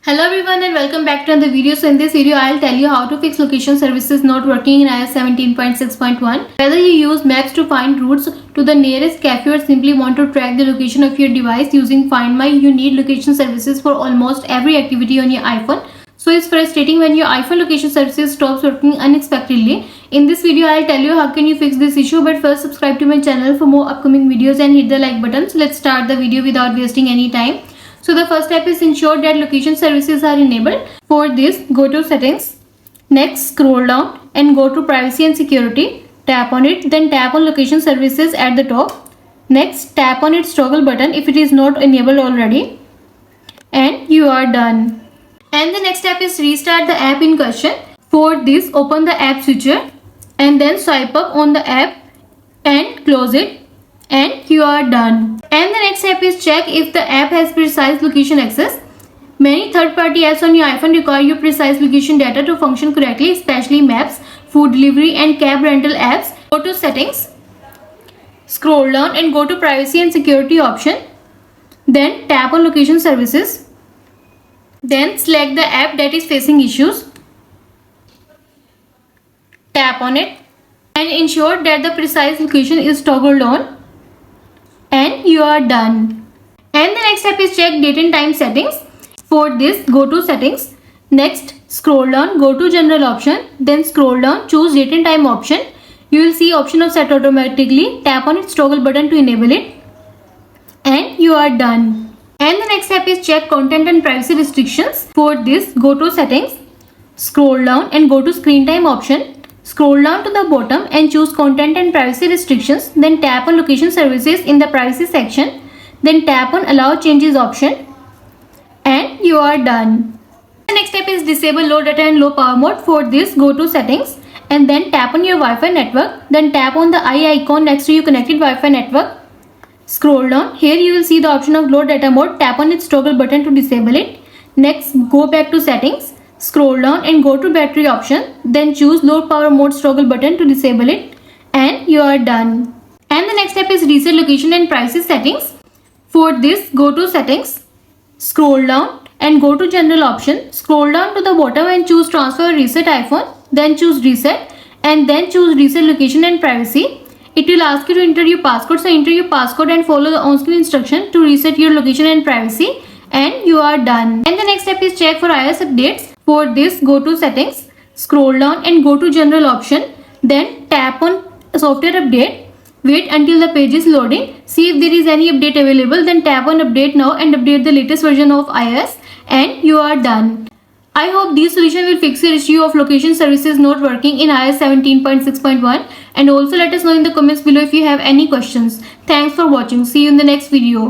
Hello everyone and welcome back to another video. So in this video I'll tell you how to fix location services not working in iOS 17.6.1. Whether you use maps to find routes to the nearest cafe or simply want to track the location of your device using Find My, you need location services for almost every activity on your iPhone. So it's frustrating when your iPhone location services stops working unexpectedly. In this video I'll tell you how can you fix this issue, but first subscribe to my channel for more upcoming videos and hit the like button. So let's start the video without wasting any time. So the first step is ensure that location services are enabled. For this, go to settings. Next, scroll down and go to privacy and security. Tap on it, then tap on location services at the top. Next, tap on its toggle button if it is not enabled already. And you are done. And the next step is restart the app in question. For this, open the app switcher and then swipe up on the app and close it. And you are done. And the next step is check if the app has precise location access. Many third-party apps on your iPhone require your precise location data to function correctly, especially maps, food delivery and cab rental apps. Go to settings, scroll down and go to privacy and security option. Then tap on location services. Then select the app that is facing issues. Tap on it and ensure that the precise location is toggled on. And you are done. And the next step is check date and time settings. For this, go to settings. Next, scroll down, go to general option. Then scroll down, choose date and time option. You will see option of set automatically. Tap on its toggle button to enable it. And you are done. And the next step is check content and privacy restrictions. For this, go to settings. Scroll down and go to screen time option. Scroll down to the bottom and choose content and privacy restrictions. Then tap on location services in the privacy section. Then tap on allow changes option. And you are done. The next step is disable low data and low power mode. For this, go to settings and then tap on your Wi-Fi network. Then tap on the eye icon next to your connected Wi-Fi network. Scroll down. Here you will see the option of low data mode. Tap on its toggle button to disable it. Next, go back to settings. Scroll down and go to battery option. Then choose low power mode toggle button to disable it. And you are done. And the next step is reset location and privacy settings. For this, go to settings. Scroll down and go to general option. Scroll down to the bottom and choose transfer or reset iPhone. Then choose reset and then choose reset location and privacy. It will ask you to enter your passcode. So enter your passcode and follow the on-screen instruction to reset your location and privacy. And you are done. And the next step is check for iOS updates. For this, go to settings, scroll down and go to general option. Then tap on software update. Wait until the page is loading. See if there is any update available. Then tap on update now and update the latest version of iOS. And you are done. I hope this solution will fix your issue of location services not working in iOS 17.6.1. And also let us know in the comments below if you have any questions. Thanks for watching. See you in the next video.